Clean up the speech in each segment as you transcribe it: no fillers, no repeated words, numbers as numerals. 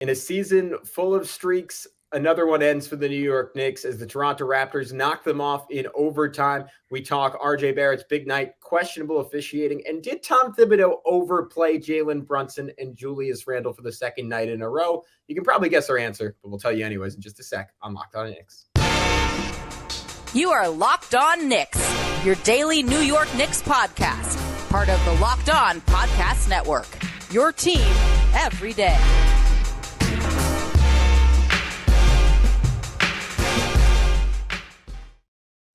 In a season full of streaks, another one ends for the New York Knicks as the Toronto Raptors knock them off in overtime. We talk RJ Barrett's big night, questionable officiating, and did Tom Thibodeau overplay Jalen Brunson and Julius Randle for the second night in a row? You can probably guess our answer, but we'll tell you anyways in just a sec on Locked On Knicks. You are Locked On Knicks, your daily New York Knicks podcast, part of the Locked On Podcast Network, your team every day.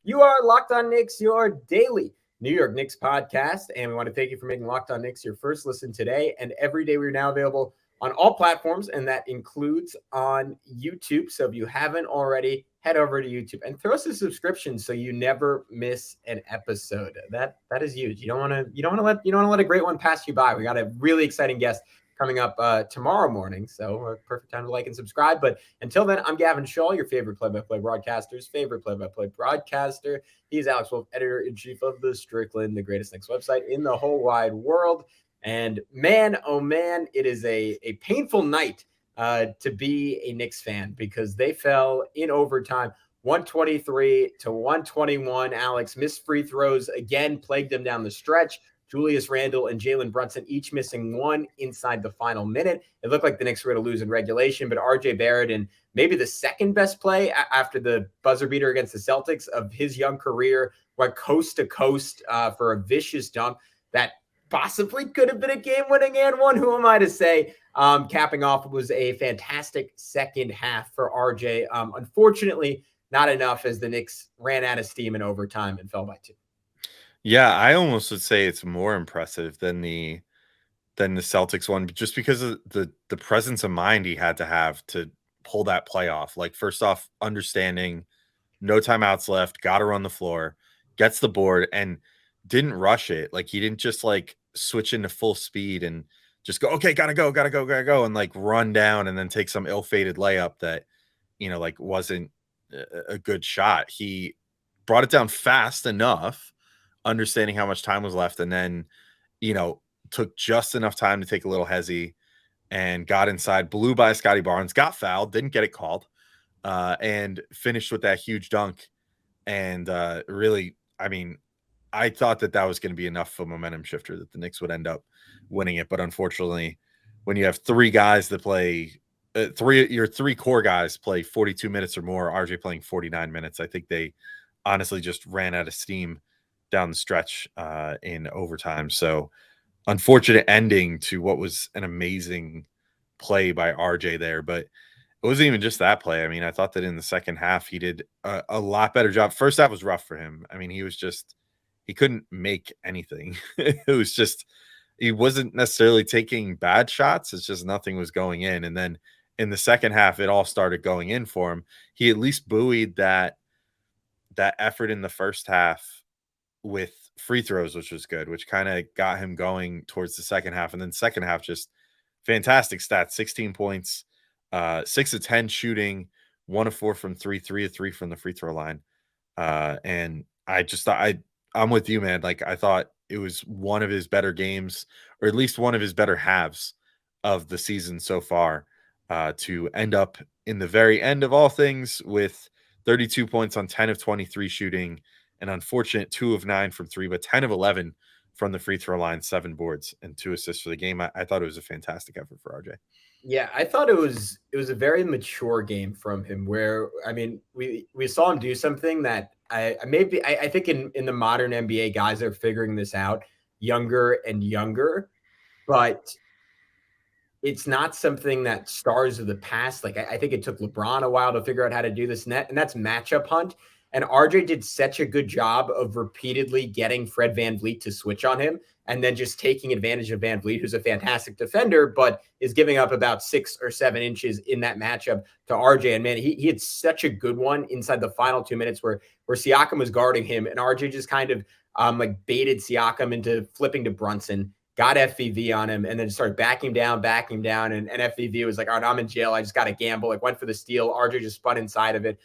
You are Locked On Knicks, your daily New York Knicks podcast, and we want to thank you for making Locked On Knicks your first listen today and every day. We're now available on all platforms, and that includes on YouTube. So if you haven't already, head over to YouTube and throw us a subscription so you never miss an episode. That is huge. You don't want to let a great one pass you by. We got a really exciting guest coming up tomorrow morning. So perfect time to like and subscribe. But until then, I'm Gavin Schall, your favorite play-by-play broadcaster's favorite play-by-play broadcaster. He's Alex Wolfe, editor-in-chief of The Strickland, the greatest Knicks website in the whole wide world. And man, oh man, it is a painful night to be a Knicks fan because they fell in overtime, 123-121. Alex, missed free throws again, plagued them down the stretch. Julius Randle and Jalen Brunson each missing one inside the final minute. It looked like the Knicks were going to lose in regulation, but RJ Barrett, in maybe the second best play after the buzzer beater against the Celtics of his young career, went coast to coast for a vicious dunk that possibly could have been a game-winning and one. Who am I to say? Capping off was a fantastic second half for RJ. Unfortunately, not enough as the Knicks ran out of steam in overtime and fell by 2. Yeah, I almost would say it's more impressive than the Celtics one, just because of the presence of mind he had to have to pull that play off. Like, first off, understanding no timeouts left, got to run the floor, gets the board, and didn't rush it. Like, he didn't just like switch into full speed and just go, okay, gotta go, and like run down and then take some ill-fated layup that, like wasn't a good shot. He brought it down fast enough, understanding how much time was left, and then, took just enough time to take a little hezzy and got inside, blew by Scotty Barnes, got fouled, didn't get it called, and finished with that huge dunk. And really, I mean, I thought that was going to be enough of a momentum shifter that the Knicks would end up winning it. But unfortunately, when you have three guys that play, your three core guys play 42 minutes or more, RJ playing 49 minutes, I think they honestly just ran out of steam down the stretch in overtime. So unfortunate ending to what was an amazing play by RJ there. But it wasn't even just that play. I mean, I thought that in the second half, he did a lot better job. First half was rough for him. I mean, he couldn't make anything. It was just, he wasn't necessarily taking bad shots. It's just nothing was going in. And then in the second half, it all started going in for him. He at least buoyed that effort in the first half with free throws, which was good, which kind of got him going towards the second half. And then second half, just fantastic stats, 16 points, 6 of 10 shooting, 1 of 4 from 3, 3 of 3 from the free throw line. And I just thought, I'm with you, man. Like, I thought it was one of his better games, or at least one of his better halves of the season so far, to end up in the very end of all things with 32 points on 10 of 23 shooting, an unfortunate 2 of 9 from 3, but 10 of 11 from the free throw line, 7 boards and 2 assists for the game. I thought it was a fantastic effort for RJ. Yeah, I thought it was a very mature game from him where, I mean, we saw him do something that I think in the modern NBA, guys are figuring this out younger and younger, but it's not something that stars of the past. Like, I think it took LeBron a while to figure out how to do this net, and that's matchup hunt. And RJ did such a good job of repeatedly getting Fred VanVleet to switch on him and then just taking advantage of VanVleet, who's a fantastic defender, but is giving up about 6 or 7 inches in that matchup to RJ. And man, he had such a good one inside the final 2 minutes where Siakam was guarding him and RJ just kind of like baited Siakam into flipping to Brunson, got FVV on him, and then started backing him down. And FVV was like, all right, I'm in jail. I just got to gamble. Like, went for the steal. RJ just spun inside of it,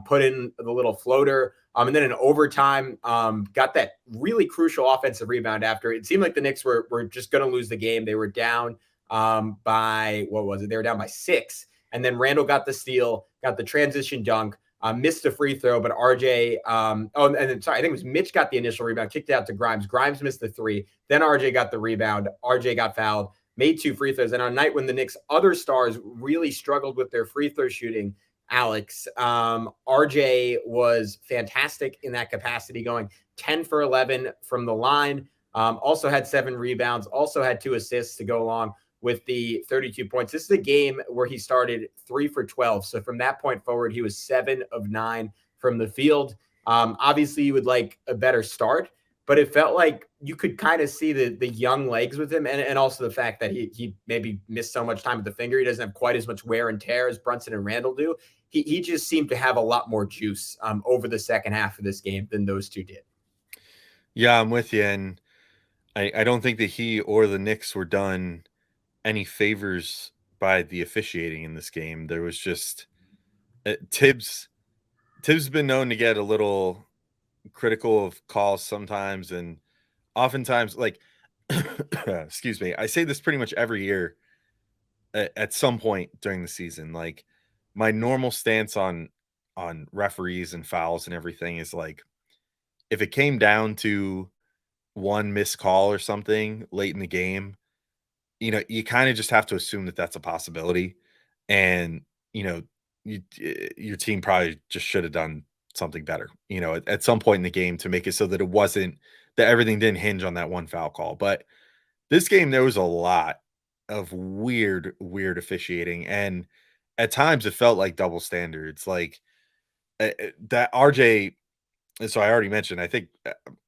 put in the little floater. And then in overtime, got that really crucial offensive rebound after it seemed like the Knicks were just going to lose the game. They were down by, what was it? They were down by 6. And then Randle got the steal, got the transition dunk, missed the free throw, but RJ, and then, sorry, I think it was Mitch got the initial rebound, kicked it out to Grimes. Grimes missed the 3. Then RJ got the rebound. RJ got fouled, made 2 free throws. And on a night when the Knicks' other stars really struggled with their free throw shooting, Alex, RJ was fantastic in that capacity, going 10 for 11 from the line. Also had 7 rebounds, also had 2 assists to go along with the 32 points. This is a game where he started 3 for 12. So from that point forward, he was 7 of 9 from the field. Obviously, you would like a better start, but it felt like you could kind of see the young legs with him, and also the fact that he maybe missed so much time with the finger. He doesn't have quite as much wear and tear as Brunson and Randle do. He just seemed to have a lot more juice over the second half of this game than those two did. Yeah, I'm with you. And I don't think that he or the Knicks were done any favors by the officiating in this game. There was just Tibbs been known to get a little critical of calls sometimes, and oftentimes, like, excuse me, I say this pretty much every year at some point during the season. Like, my normal stance on referees and fouls and everything is like, if it came down to one missed call or something late in the game, you kind of just have to assume that that's a possibility. And, your team probably just should have done something better, at some point in the game, to make it so that it wasn't that everything didn't hinge on that one foul call. But this game, there was a lot of weird officiating. And at times it felt like double standards, like that RJ. So I already mentioned, I think,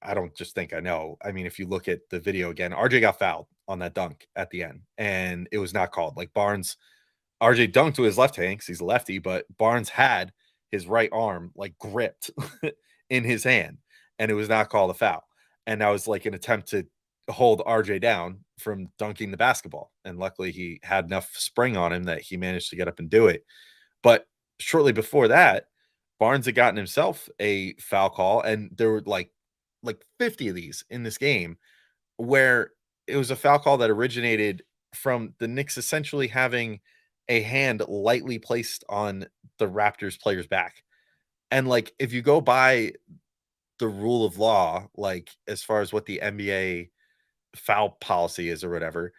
I don't just think, I know. I mean, if you look at the video again, RJ got fouled on that dunk at the end, and it was not called. Like, RJ dunked to his left hand because he's a lefty, but Barnes had his right arm like gripped in his hand, and it was not called a foul. And that was like an attempt to hold RJ down from dunking the basketball. And luckily he had enough spring on him that he managed to get up and do it. But shortly before that, Barnes had gotten himself a foul call, and there were like 50 of these in this game, where it was a foul call that originated from the Knicks essentially having a hand lightly placed on the Raptors player's back. And like, if you go by the rule of law, like as far as what the NBA foul policy is or whatever,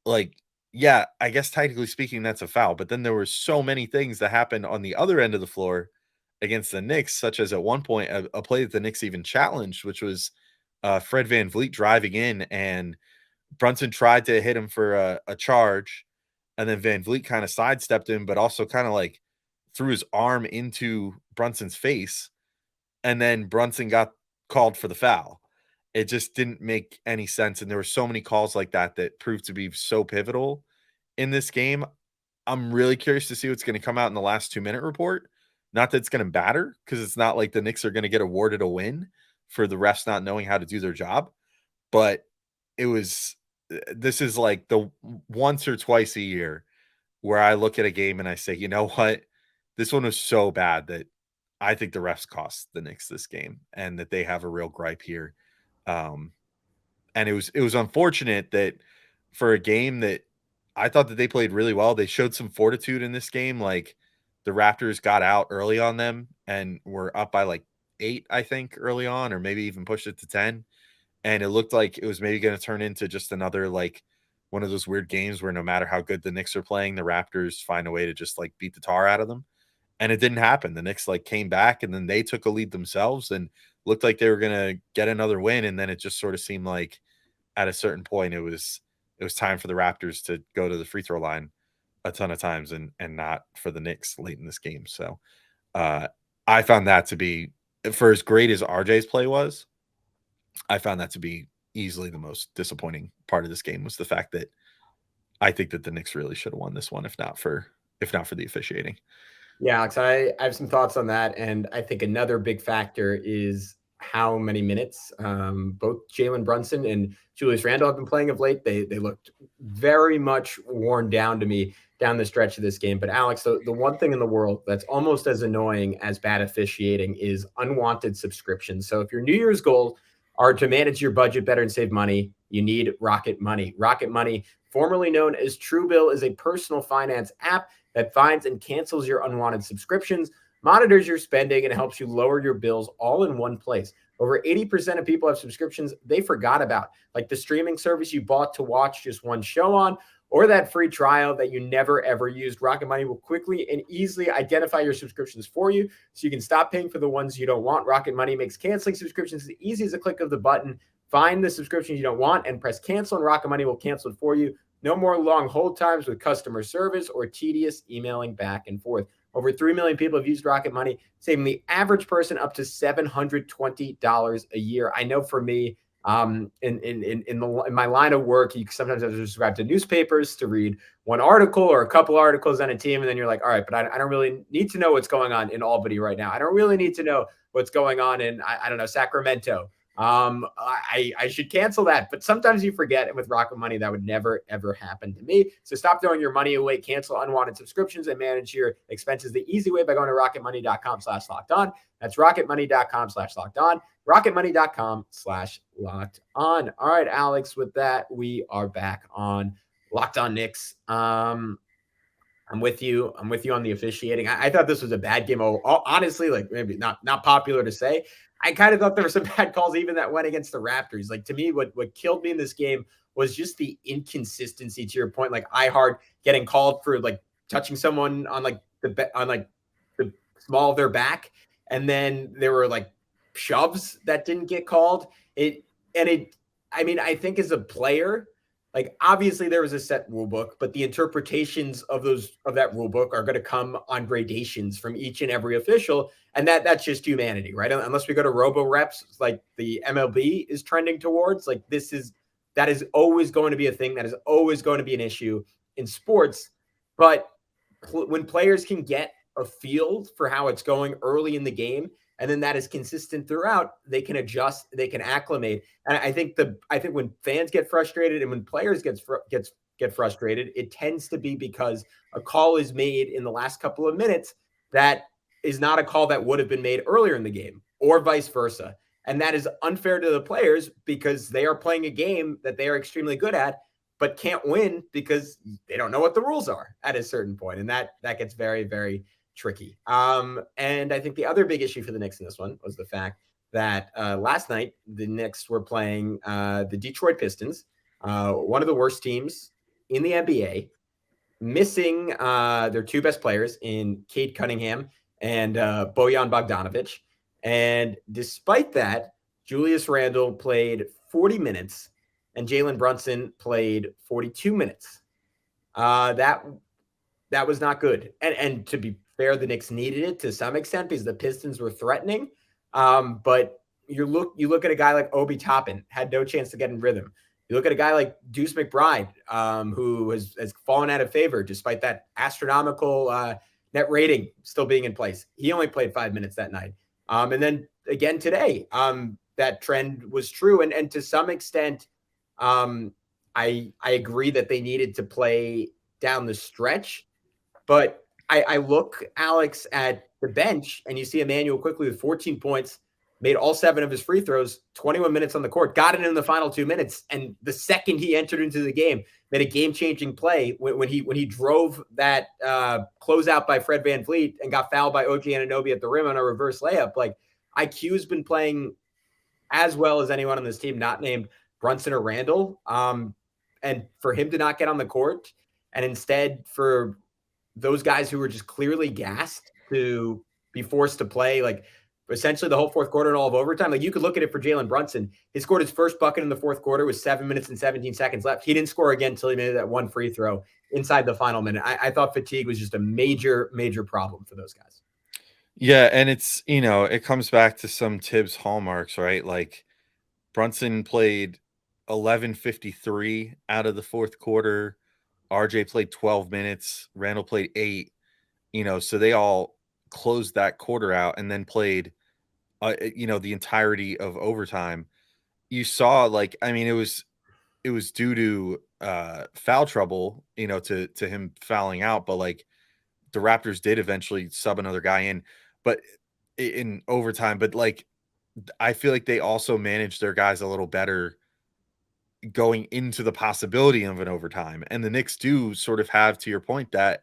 like, yeah, I guess technically speaking, that's a foul. But then there were so many things that happened on the other end of the floor against the Knicks, such as at one point a play that the Knicks even challenged, which was Fred VanVleet driving in, and Brunson tried to hit him for a charge, and then VanVleet kind of sidestepped him, but also kind of like threw his arm into Brunson's face, and then Brunson got called for the foul. It just didn't make any sense, and there were so many calls like that that proved to be so pivotal in this game. I'm really curious to see what's going to come out in the last 2-minute report. Not that it's going to matter, because it's not like the Knicks are going to get awarded a win for the refs not knowing how to do their job. But this is like the once or twice a year where I look at a game and I say, you know what? This one was so bad that I think the refs cost the Knicks this game, and that they have a real gripe here. And it was unfortunate that for a game that I thought that they played really well, they showed some fortitude in this game. Like, the Raptors got out early on them and were up by like 8, I think, early on, or maybe even pushed it to 10. And it looked like it was maybe going to turn into just another, like, one of those weird games where no matter how good the Knicks are playing, the Raptors find a way to just like beat the tar out of them. And it didn't happen. The Knicks like came back, and then they took a lead themselves and looked like they were going to get another win. And then it just sort of seemed like at a certain point, it was time for the Raptors to go to the free throw line a ton of times, and not for the Knicks late in this game. So I found that to be, for as great as RJ's play was, I found that to be easily the most disappointing part of this game, was the fact that I think that the Knicks really should have won this one, if not for the officiating. Yeah, Alex, I have some thoughts on that. And I think another big factor is how many minutes both Jalen Brunson and Julius Randle have been playing of late. They looked very much worn down to me down the stretch of this game. But Alex, the one thing in the world that's almost as annoying as bad officiating is unwanted subscriptions. So if your New Year's goals are to manage your budget better and save money, you need Rocket Money. Rocket Money, formerly known as Truebill, is a personal finance app that finds and cancels your unwanted subscriptions, monitors your spending, and helps you lower your bills all in one place. Over 80% of people have subscriptions they forgot about, like the streaming service you bought to watch just one show on, or that free trial that you never ever used. Rocket Money will quickly and easily identify your subscriptions for you so you can stop paying for the ones you don't want. Rocket Money makes canceling subscriptions as easy as a click of the button. Find the subscriptions you don't want and press cancel, and Rocket Money will cancel it for you. No more long hold times with customer service or tedious emailing back and forth. Over 3 million people have used Rocket Money, saving the average person up to $720 a year. I know for me, in my line of work, you sometimes have to subscribe to newspapers to read one article or a couple articles on a team, and then you're like, all right, but I don't really need to know what's going on in Albany right now. I don't really need to know what's going on in I don't know, Sacramento. I should cancel that, but sometimes you forget. And with Rocket Money, that would never ever happen to me. So stop throwing your money away, cancel unwanted subscriptions, and manage your expenses the easy way by going to rocketmoney.com/lockedon. That's rocketmoney.com/lockedon. rocketmoney.com/lockedon. All right, Alex, with that, we are back on Locked On Knicks. I'm with you. I'm with you on the officiating. I thought this was a bad game. Honestly, like maybe not popular to say. I kind of thought there were some bad calls even that went against the Raptors. Like to me, what killed me in this game was just the inconsistency. To your point, like iHeart getting called for like touching someone on like the small of their back, and then there were like shoves that didn't get called. I mean, I think as a player, like obviously there was a set rule book, but the interpretations of that rule book are going to come on gradations from each and every official, and that's just humanity, right? Unless we go to robo reps, like the MLB is trending towards, like that is always going to be a thing. That is always going to be an issue in sports. But when players can get a feel for how it's going early in the game, and then that is consistent throughout, they can adjust, they can acclimate. And I think when fans get frustrated and when players get frustrated, it tends to be because a call is made in the last couple of minutes that is not a call that would have been made earlier in the game, or vice versa. And that is unfair to the players because they are playing a game that they are extremely good at, but can't win because they don't know what the rules are at a certain point. And that gets very, very tricky. And I think the other big issue for the Knicks in this one was the fact that last night the Knicks were playing the Detroit Pistons, one of the worst teams in the NBA, missing their two best players in Cade Cunningham and Bojan Bogdanovic. And despite that, Julius Randle played 40 minutes and Jalen Brunson played 42 minutes. That was not good. And to be fair, the Knicks needed it to some extent because the Pistons were threatening. But you look at a guy like Obi Toppin, had no chance to get in rhythm. You look at a guy like Deuce McBride, who has fallen out of favor despite that astronomical net rating still being in place. He only played 5 minutes that night. And then again today, that trend was true. And to some extent, I agree that they needed to play down the stretch. But I look, Alex, at the bench, and you see Immanuel Quickley with 14 points, made all 7 of his free throws, 21 minutes on the court, got it in the final 2 minutes. And the second he entered into the game, made a game-changing play when he drove that closeout by Fred VanVleet and got fouled by OG Anunoby at the rim on a reverse layup. Like, IQ's been playing as well as anyone on this team, not named Brunson or Randle. And for him to not get on the court, and instead for those guys who were just clearly gassed to be forced to play like essentially the whole fourth quarter and all of overtime. Like you could look at it for Jalen Brunson. He scored his first bucket in the fourth quarter with 7 minutes and 17 seconds left. He didn't score again until he made that one free throw inside the final minute. I thought fatigue was just a major, major problem for those guys. Yeah, and it's, it comes back to some Tibbs hallmarks, right? Like Brunson played 11:53 out of the fourth quarter. RJ played 12 minutes. Randall played 8. So they all closed that quarter out and then played, the entirety of overtime. You saw, it was due to foul trouble, to him fouling out, but the Raptors did eventually sub another guy in, but in overtime. But I feel like they also managed their guys a little better going into the possibility of an overtime. And the Knicks do sort of have, to your point, that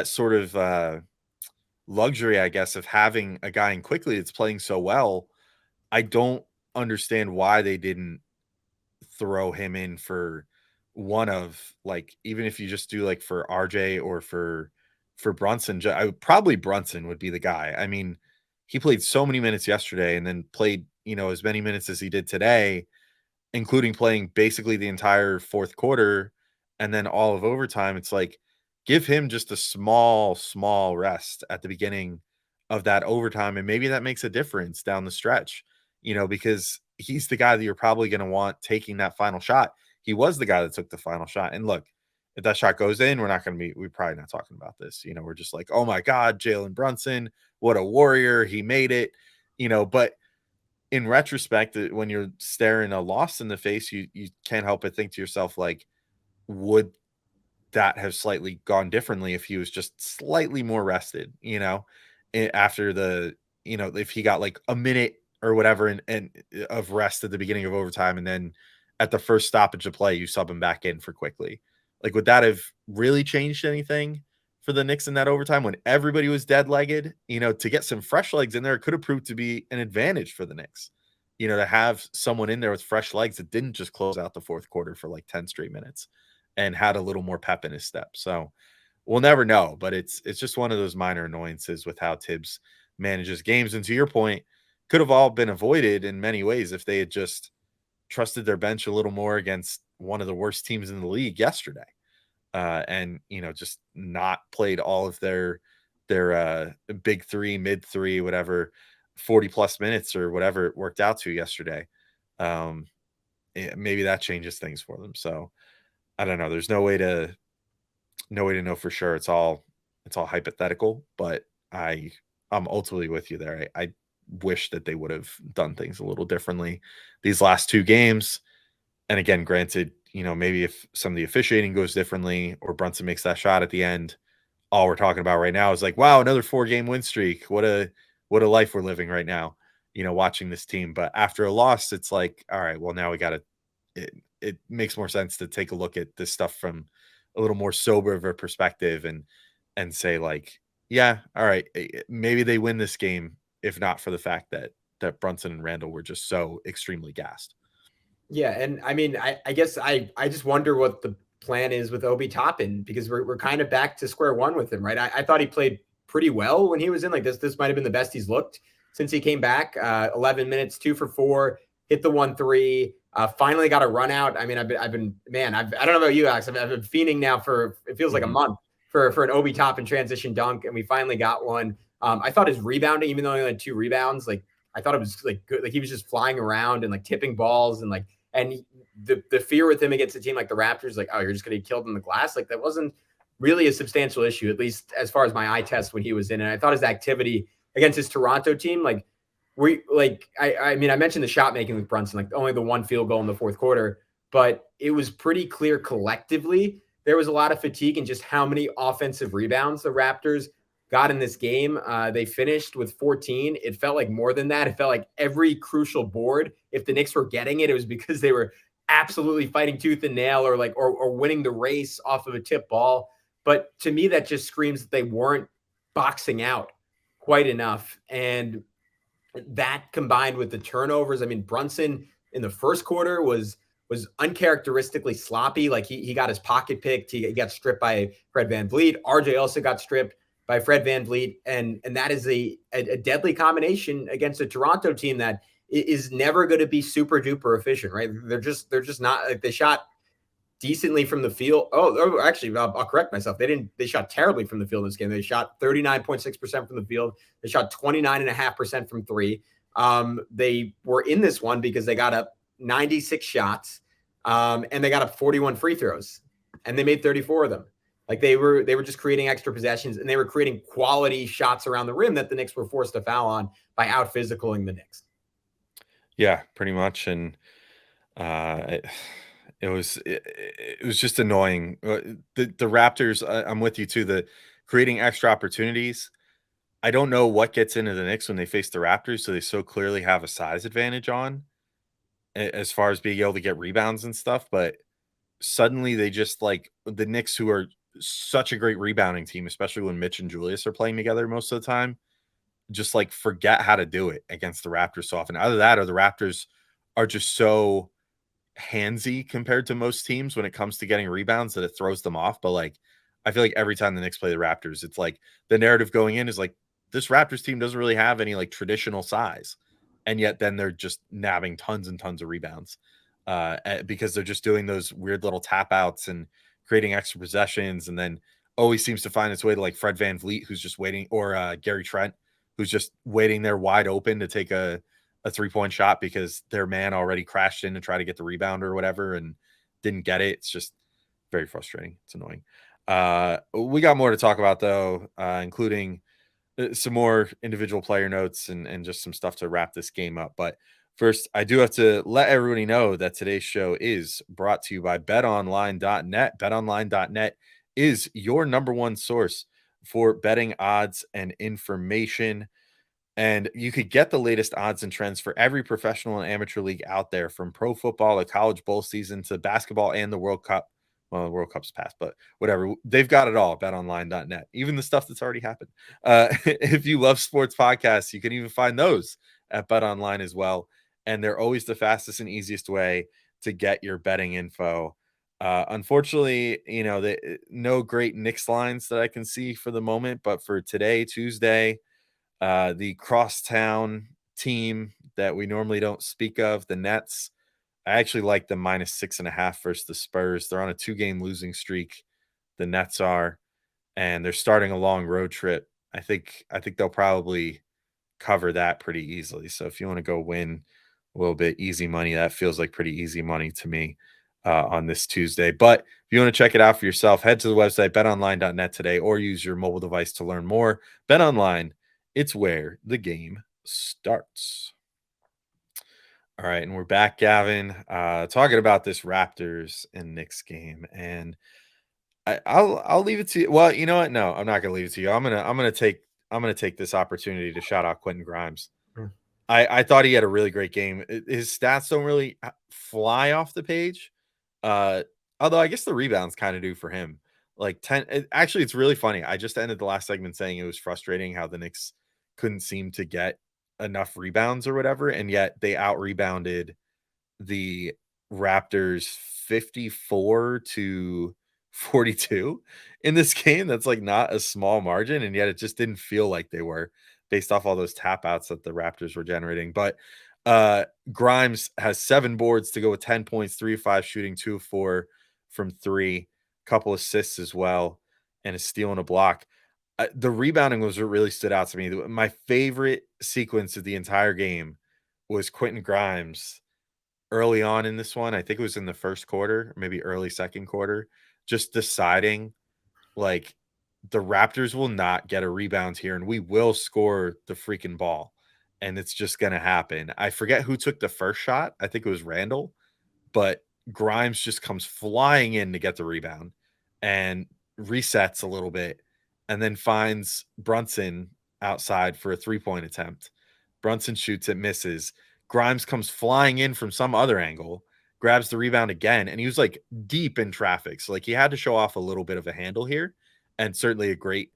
sort of luxury, I guess, of having a guy in Quickley that's playing so well. I don't understand why they didn't throw him in for one of, like, even if you just do like for RJ or for Brunson. Probably Brunson would be the guy. I mean, he played so many minutes yesterday and then played, as many minutes as he did today, including playing basically the entire fourth quarter and then all of overtime. It's like, give him just a small rest at the beginning of that overtime, and maybe that makes a difference down the stretch, because he's the guy that you're probably going to want taking that final shot. He was the guy that took the final shot. And look, if that shot goes in, we're probably not talking about this. We're just like, oh my God, Jalen Brunson, what a warrior. He made it, but in retrospect, when you're staring a loss in the face, you can't help but think to yourself, like, would that have slightly gone differently if he was just slightly more rested, after if he got like a minute or whatever and of rest at the beginning of overtime, and then at the first stoppage of play, you sub him back in for Quickley. Like, would that have really changed anything for the Knicks in that overtime when everybody was dead-legged? To get some fresh legs in there, it could have proved to be an advantage for the Knicks, to have someone in there with fresh legs that didn't just close out the fourth quarter for like 10 straight minutes and had a little more pep in his step. So we'll never know, but it's just one of those minor annoyances with how Tibbs manages games. And to your point, could have all been avoided in many ways if they had just trusted their bench a little more against one of the worst teams in the league yesterday. And just not played all of their big three, mid three, whatever, 40 plus minutes or whatever it worked out to yesterday. Maybe that changes things for them. So I don't know. There's no way to know for sure. It's all hypothetical, but I'm ultimately with you there. I wish that they would have done things a little differently these last two games. And again, granted, maybe if some of the officiating goes differently or Brunson makes that shot at the end, all we're talking about right now is like, wow, another 4-game win streak. What a life we're living right now, watching this team. But after a loss, it's like, all right, well, now we got to, it makes more sense to take a look at this stuff from a little more sober of a perspective and say, like, yeah, all right, maybe they win this game if not for the fact that Brunson and Randle were just so extremely gassed. Yeah, and I mean, I guess I just wonder what the plan is with Obi Toppin, because we're kind of back to square one with him, right? I thought he played pretty well when he was in. Like, this might have been the best he's looked since he came back. 11 minutes, 2 for 4, hit the 1-3. Finally got a run out. I mean, I don't know about you, Alex. I've been fiending now for, it feels like a month for an Obi Toppin transition dunk, and we finally got one. I thought his rebounding, even though he only had 2 rebounds, like, I thought it was like good. Like, he was just flying around and like tipping balls and like, and the fear with him against a team like the Raptors, like, oh, you're just going to get killed in the glass. Like, that wasn't really a substantial issue, at least as far as my eye test when he was in. And I thought his activity against his Toronto team, like, I mean, I mentioned the shot making with Brunson, like only the 1 field goal in the fourth quarter, but it was pretty clear collectively there was a lot of fatigue in just how many offensive rebounds the Raptors got in this game. They finished with 14. It felt like more than that. It felt like every crucial board, if the Knicks were getting it, it was because they were absolutely fighting tooth and nail or winning the race off of a tip ball. But to me, that just screams that they weren't boxing out quite enough. And that combined with the turnovers, I mean, Brunson in the first quarter was uncharacteristically sloppy. Like, he got his pocket picked. He got stripped by Fred VanVleet. RJ also got stripped by Fred VanVleet. And that is a deadly combination against a Toronto team that is never going to be super duper efficient, right? They're just not. Like, they shot decently from the field. Oh, actually, I'll correct myself. They shot terribly from the field in this game. They shot 39.6% from the field. They shot 29.5% from 3. They were in this one because they got up 96 shots, and they got up 41 free throws, and they made 34 of them. Like, they were just creating extra possessions, and they were creating quality shots around the rim that the Knicks were forced to foul on by out physicaling the Knicks. Yeah, pretty much. And it was just annoying. The Raptors, I'm with you too. The creating extra opportunities. I don't know what gets into the Knicks when they face the Raptors, so they so clearly have a size advantage on. as far as being able to get rebounds and stuff, but suddenly they just like the Knicks, who are such a great rebounding team, especially when Mitch and Julius are playing together most of the time, just like forget how to do it against the Raptors so often. Either that or the Raptors are just so handsy compared to most teams when it comes to getting rebounds that it throws them off. But like, I feel like every time the Knicks play the Raptors, it's like the narrative going in is like, this Raptors team doesn't really have any like traditional size. And yet then they're just nabbing tons and tons of rebounds because they're just doing those weird little tap outs and creating extra possessions. And then always seems to find its way to like Fred VanVleet, who's just waiting, or Gary Trent, who's just waiting there wide open to take a 3-point shot because their man already crashed in to try to get the rebound or whatever and didn't get it. It's just very frustrating. It's annoying. We got more to talk about though, including some more individual player notes and just some stuff to wrap this game up. But first, I do have to let everybody know that today's show is brought to you by betonline.net. Betonline.net is your number one source for betting odds and information. And you could get the latest odds and trends for every professional and amateur league out there, from pro football to college bowl season to basketball and the World Cup. Well, the World Cup's passed, but whatever. They've got it all at betonline.net, even the stuff that's already happened. If you love sports podcasts, you can even find those at betonline as well. And they're always the fastest and easiest way to get your betting info. Unfortunately, no great Knicks lines that I can see for the moment, but for today, Tuesday, the crosstown team that we normally don't speak of, the Nets, I actually like the -6.5 versus the Spurs. They're on a 2-game losing streak. The Nets are, and they're starting a long road trip. I think they'll probably cover that pretty easily. So if you want to go win a little bit easy money, that feels like pretty easy money to me on this Tuesday. But if you want to check it out for yourself, head to the website betonline.net today or use your mobile device to learn more. BetOnline, it's where the game starts. All right, and we're back, Gavin, talking about this Raptors and Knicks game, and I'll leave it to you. Well, you know what? No, I'm not gonna leave it to you. I'm gonna take this opportunity to shout out Quentin Grimes. Mm. I thought he had a really great game. His stats don't really fly off the page, uh, although I guess the rebounds kind of do for him. Like 10. Actually, it's really funny. I just ended the last segment saying it was frustrating how the Knicks couldn't seem to get enough rebounds or whatever, and yet they out rebounded the Raptors 54-42 in this game. That's like not a small margin, and yet it just didn't feel like they were, based off all those tap outs that the Raptors were generating. But Grimes has 7 boards to go with 10 points, 3 of 5 shooting, 2 of 4 from 3, couple assists as well, and a steal and a block. The rebounding was what really stood out to me. My favorite sequence of the entire game was Quentin Grimes early on in this one. I think it was in the first quarter, maybe early second quarter, just deciding like the Raptors will not get a rebound here and we will score the freaking ball. And it's just going to happen. I forget who took the first shot. I think it was Randle, but Grimes just comes flying in to get the rebound and resets a little bit and then finds Brunson outside for a 3-point attempt. Brunson shoots, it misses. Grimes comes flying in from some other angle, grabs the rebound again, and he was like deep in traffic. So like he had to show off a little bit of a handle here, and certainly a great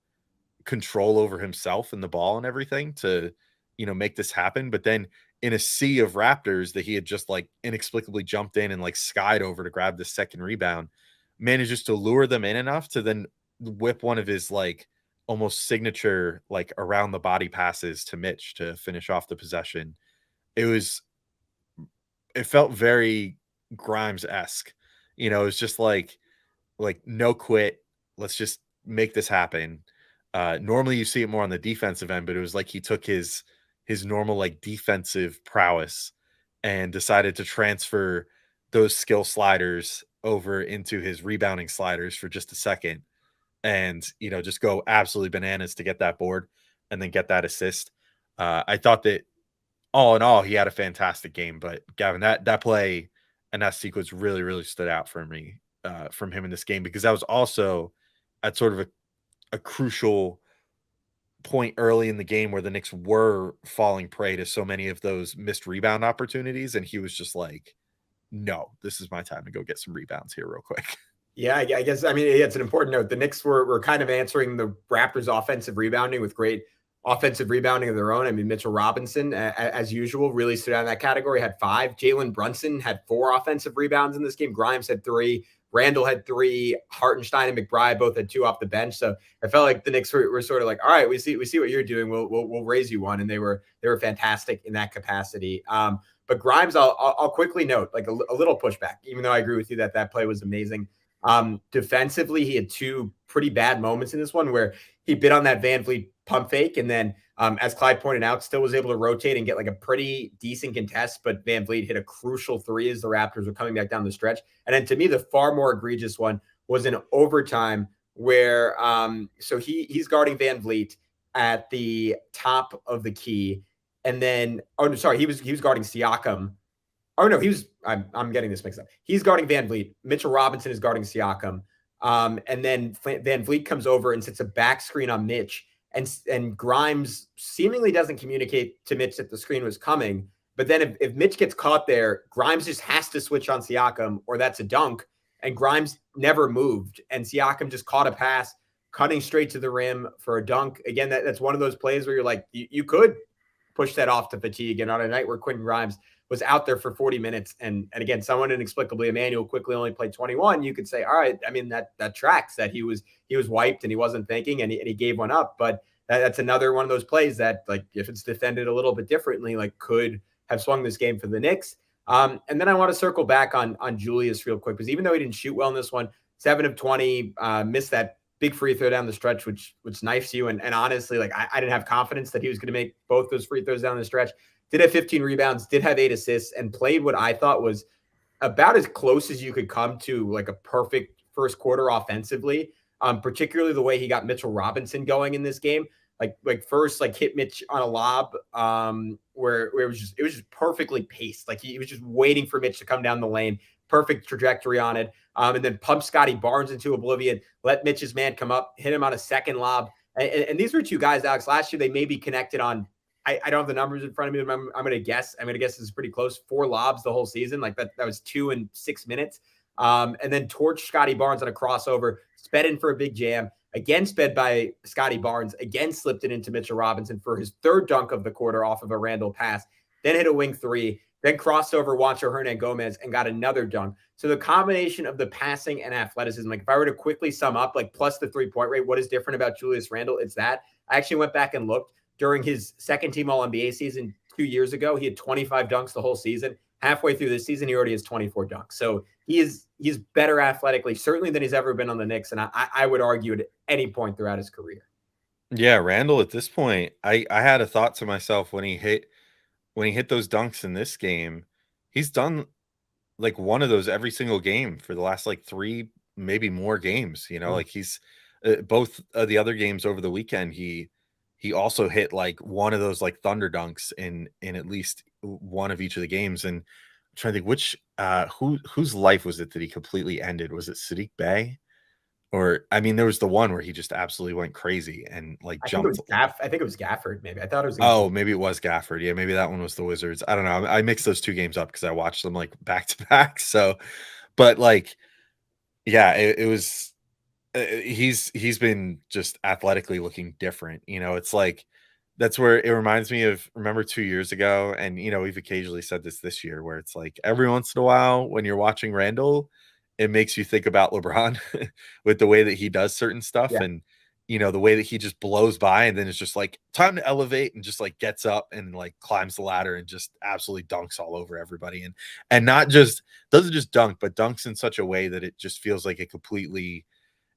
control over himself and the ball and everything to, make this happen. But then in a sea of Raptors that he had just like inexplicably jumped in and like skied over to grab the second rebound, manages to lure them in enough to then whip one of his like almost signature like around the body passes to Mitch to finish off the possession. It felt very Grimes-esque. It was just like no quit. Let's just make this happen. Normally you see it more on the defensive end, but it was like he took his normal like defensive prowess and decided to transfer those skill sliders over into his rebounding sliders for just a second and just go absolutely bananas to get that board and then get that assist. I thought that all in all he had a fantastic game, but Gavin, that play and that sequence really, really stood out for me from him in this game, because that was also at sort of a crucial point early in the game where the Knicks were falling prey to so many of those missed rebound opportunities, and he was just like, no, this is my time to go get some rebounds here real quick. Yeah, I guess, I mean, it's an important note. The Knicks were kind of answering the Raptors' offensive rebounding with great offensive rebounding of their own. I mean, Mitchell Robinson, as usual, really stood out in that category, had 5. Jalen Brunson had 4 offensive rebounds in this game. Grimes had 3. Randle had 3. Hartenstein and McBride both had 2 off the bench. So I felt like the Knicks were sort of like, all right, we see what you're doing. We'll raise you one, and they were fantastic in that capacity. But Grimes, I'll quickly note, like a little pushback, even though I agree with you that play was amazing. Defensively, he had 2 pretty bad moments in this one where he bit on that Van Vliet pump fake, and then, as Clyde pointed out, still was able to rotate and get like a pretty decent contest, but Van Vliet hit a crucial 3 as the Raptors were coming back down the stretch. And then to me, the far more egregious one was in overtime where so he's guarding Van Vliet at the top of the key, and then he was guarding Siakam. Oh no, I'm getting this mixed up. He's guarding Van Vliet. Mitchell Robinson is guarding Siakam. And then Van Vliet comes over and sits a back screen on Mitch. And Grimes seemingly doesn't communicate to Mitch that the screen was coming. But then if Mitch gets caught there, Grimes just has to switch on Siakam, or that's a dunk. And Grimes never moved. And Siakam just caught a pass, cutting straight to the rim for a dunk. Again, that's one of those plays where you're like, you could push that off to fatigue. And on a night where Quentin Grimes was out there for 40 minutes. And again, someone inexplicably, Immanuel Quickley only played 21. You could say, all right, I mean, that tracks, that he was wiped and he wasn't thinking, and he gave one up. But that's another one of those plays that, like, if it's defended a little bit differently, like, could have swung this game for the Knicks. And then I want to circle back on Julius real quick, because even though he didn't shoot well in this one, 7 of 20, missed that big free throw down the stretch, which knifes you. And honestly, like, I didn't have confidence that he was going to make both those free throws down the stretch. Did have 15 rebounds, did have 8 assists, and played what I thought was about as close as you could come to like a perfect first quarter offensively. Particularly the way he got Mitchell Robinson going in this game. Like first, like, hit Mitch on a lob where it was just perfectly paced. Like, he was just waiting for Mitch to come down the lane, perfect trajectory on it. And then pump Scotty Barnes into oblivion, let Mitch's man come up, hit him on a second lob. And these were 2 guys, Alex, last year they may be connected on, I don't have the numbers in front of me. I'm going to guess. this is pretty close. 4 lobs the whole season. Like that was 2 in 6 minutes. And then torched Scotty Barnes on a crossover, sped in for a big jam. Again, sped by Scotty Barnes. Again, slipped it into Mitchell Robinson for his 3rd dunk of the quarter off of a Randle pass. Then hit a wing 3. Then crossed over Juancho Hernan-Gomez and got another dunk. So the combination of the passing and athleticism, like, if I were to quickly sum up, like, plus the 3-point rate, what is different about Julius Randle? It's that. I actually went back and looked. During his second-team All-NBA season 2 years ago, he had 25 dunks the whole season. Halfway through this season, he already has 24 dunks. So he's better athletically, certainly, than he's ever been on the Knicks, and I would argue at any point throughout his career. Yeah, Randle at this point, I had a thought to myself when he hit those dunks in this game. He's done like one of those every single game for the last like 3, maybe more games. Like, he's both of the other games over the weekend. He also hit like one of those like thunder dunks in at least one of each of the games. And I'm trying to think which whose life was it that he completely ended? Was it Sadiq Bey? Or, I mean, there was the one where he just absolutely went crazy and like jumped. I think it was Gafford. Maybe I thought it was. Oh, maybe it was Gafford. Yeah, maybe that one was the Wizards. I don't know. I mixed those 2 games up because I watched them like back to back. So, but like, yeah, it was. He's been just athletically looking different. It's like, that's where it reminds me of, remember 2 years ago, and we've occasionally said this year, where it's like every once in a while when you're watching Randle, it makes you think about LeBron with the way that he does certain stuff. Yeah. And the way that he just blows by, and then it's just like time to elevate, and just like gets up and like climbs the ladder and just absolutely dunks all over everybody, and not just doesn't just dunk, but dunks in such a way that it just feels like it completely,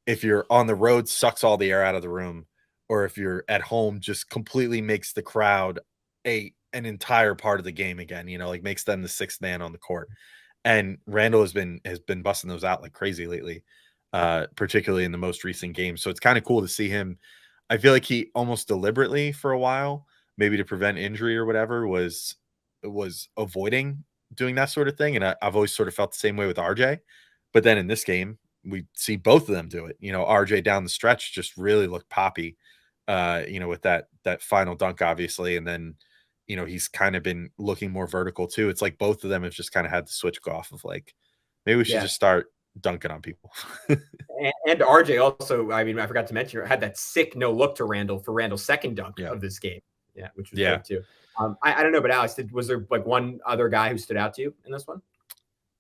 if you're on the road, sucks all the air out of the room, or if you're at home, just completely makes the crowd an entire part of the game again, like makes them the 6th man on the court. And Randle has been busting those out like crazy lately, particularly in the most recent games. So it's kind of cool to see him. I feel like he almost deliberately for a while, maybe to prevent injury or whatever, was avoiding doing that sort of thing. And I've always sort of felt the same way with RJ. But then in this game, we see both of them do it. RJ down the stretch just really looked poppy. with that final dunk, obviously. And then, he's kind of been looking more vertical too. It's like both of them have just kind of had to switch off of like, maybe we should just start dunking on people. and RJ also, I mean, I forgot to mention, had that sick no look to Randle for Randle's second dunk of this game. Yeah, which was great too. I don't know, but Alex, was there like one other guy who stood out to you in this one?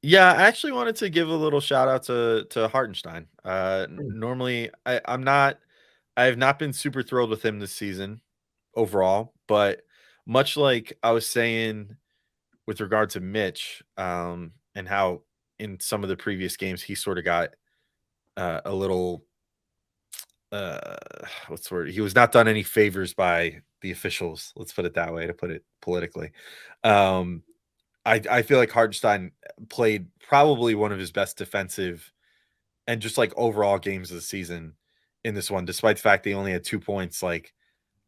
Yeah, I actually wanted to give a little shout out to Hartenstein. Normally, I have not been super thrilled with him this season overall, but much like I was saying with regard to Mitch, and how in some of the previous games he sort of got a little what's the word? He was not done any favors by the officials. Let's put it that way, to put it politically. I feel like Hartenstein played probably one of his best defensive and just like overall games of the season in this one, despite the fact that he only had 2 points. Like,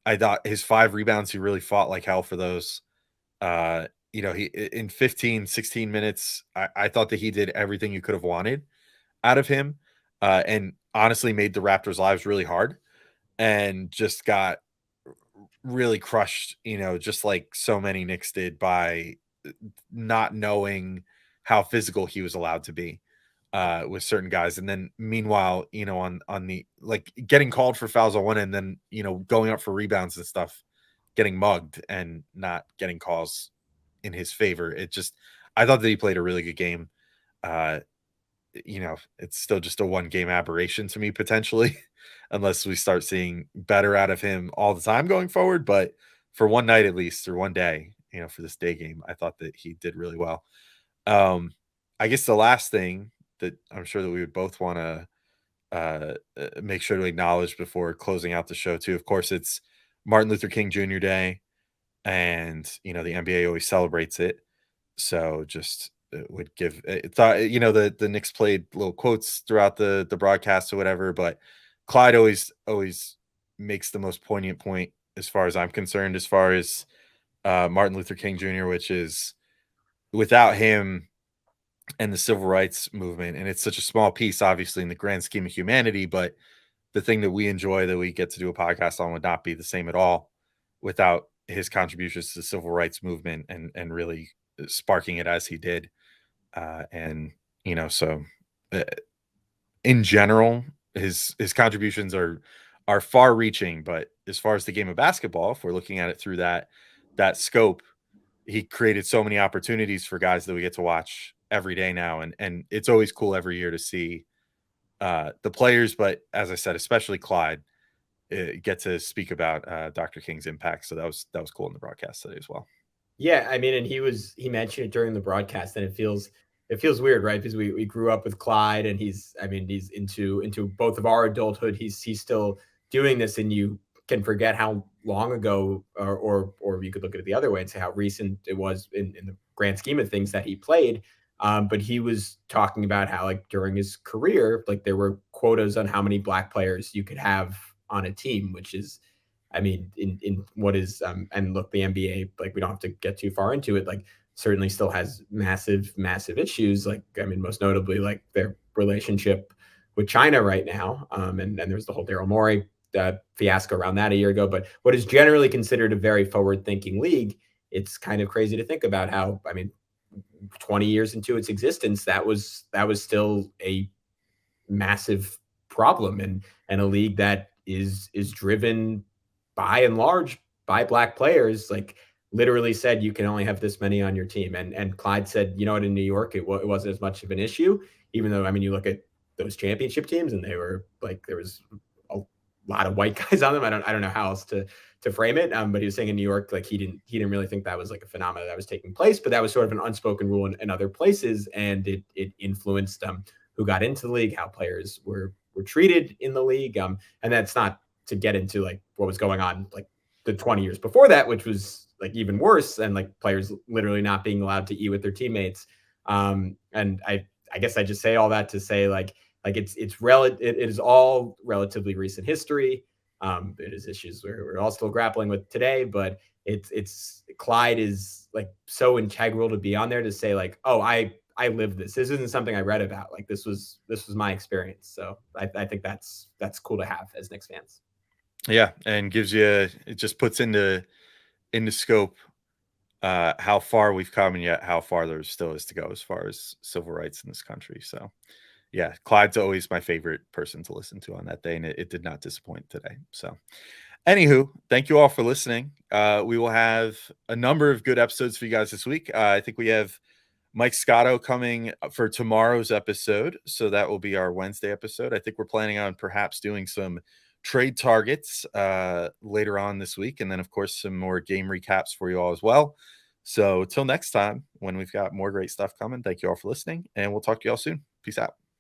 I thought his 5 rebounds, he really fought like hell for those. He in 15, 16 minutes, I thought that he did everything you could have wanted out of him, and honestly made the Raptors' lives really hard, and just got really crushed, just like so many Knicks did, by not knowing how physical he was allowed to be with certain guys. And then meanwhile, on the like getting called for fouls on one end, then going up for rebounds and stuff, getting mugged and not getting calls in his favor. I thought that he played a really good game. It's still just a 1-game aberration to me potentially, unless we start seeing better out of him all the time going forward. But for one night at least, or one day, for this day game, I thought that he did really well. I guess the last thing that I'm sure that we would both want to make sure to acknowledge before closing out the show too, of course, it's Martin Luther King Jr. Day, and the NBA always celebrates it. So just would give thought, the Knicks played little quotes throughout the broadcast or whatever, but Clyde always makes the most poignant point, as far as I'm concerned, as far as Martin Luther King Jr., which is, without him and the civil rights movement, and it's such a small piece, obviously, in the grand scheme of humanity, but the thing that we enjoy, that we get to do a podcast on, would not be the same at all without his contributions to the civil rights movement, and really sparking it as he did. So in general, his contributions are far reaching, but as far as the game of basketball, if we're looking at it through that scope, he created so many opportunities for guys that we get to watch every day now. And it's always cool every year to see the players, but as I said, especially Clyde, get to speak about Dr. King's impact. So that was cool in the broadcast today as well. Yeah, I mean, and he mentioned it during the broadcast, and it feels weird, right? Because we grew up with Clyde, and he's into both of our adulthood. He's still doing this, and you can forget how long ago, or you could look at it the other way and say how recent it was in the grand scheme of things that he played. But he was talking about how, like, during his career, like, there were quotas on how many Black players you could have on a team, which is, I mean, in what is, and look, the NBA, like, we don't have to get too far into it, like, certainly still has massive issues. Like, I mean, most notably, like, their relationship with China right now. And there's the whole Daryl Morey fiasco around that a year ago. But what is generally considered a very forward-thinking league, it's kind of crazy to think about how, I mean, 20 years into its existence, that was still a massive problem, and a league that is driven by and large by Black players, like, literally said you can only have this many on your team. And Clyde said, you know what, in New York, it wasn't as much of an issue, even though, I mean, you look at those championship teams, and they were like, there was a lot of white guys on them. I don't know how else to frame it. But he was saying in New York, like, he didn't really think that was like a phenomenon that was taking place, but that was sort of an unspoken rule in other places, and it influenced who got into the league, how players were treated in the league. And that's not to get into like what was going on like the 20 years before that, which was like even worse, and like players literally not being allowed to eat with their teammates. And I guess I just say all that to say, like it is all relatively recent history. It is issues we're all still grappling with today, but it's Clyde is like so integral to be on there to say, like, oh, I lived this. This isn't something I read about. Like, this was my experience. So I think that's cool to have as Knicks fans. Yeah, and gives you it just puts into scope how far we've come and yet how far there still is to go as far as civil rights in this country. So yeah, Clyde's always my favorite person to listen to on that day, and it did not disappoint today. So anywho, thank you all for listening. We will have a number of good episodes for you guys this week. I think we have Mike Scotto coming for tomorrow's episode. So that will be our Wednesday episode. I think we're planning on perhaps doing some trade targets later on this week. And then, of course, some more game recaps for you all as well. So till next time, when we've got more great stuff coming, thank you all for listening, and we'll talk to you all soon. Peace out.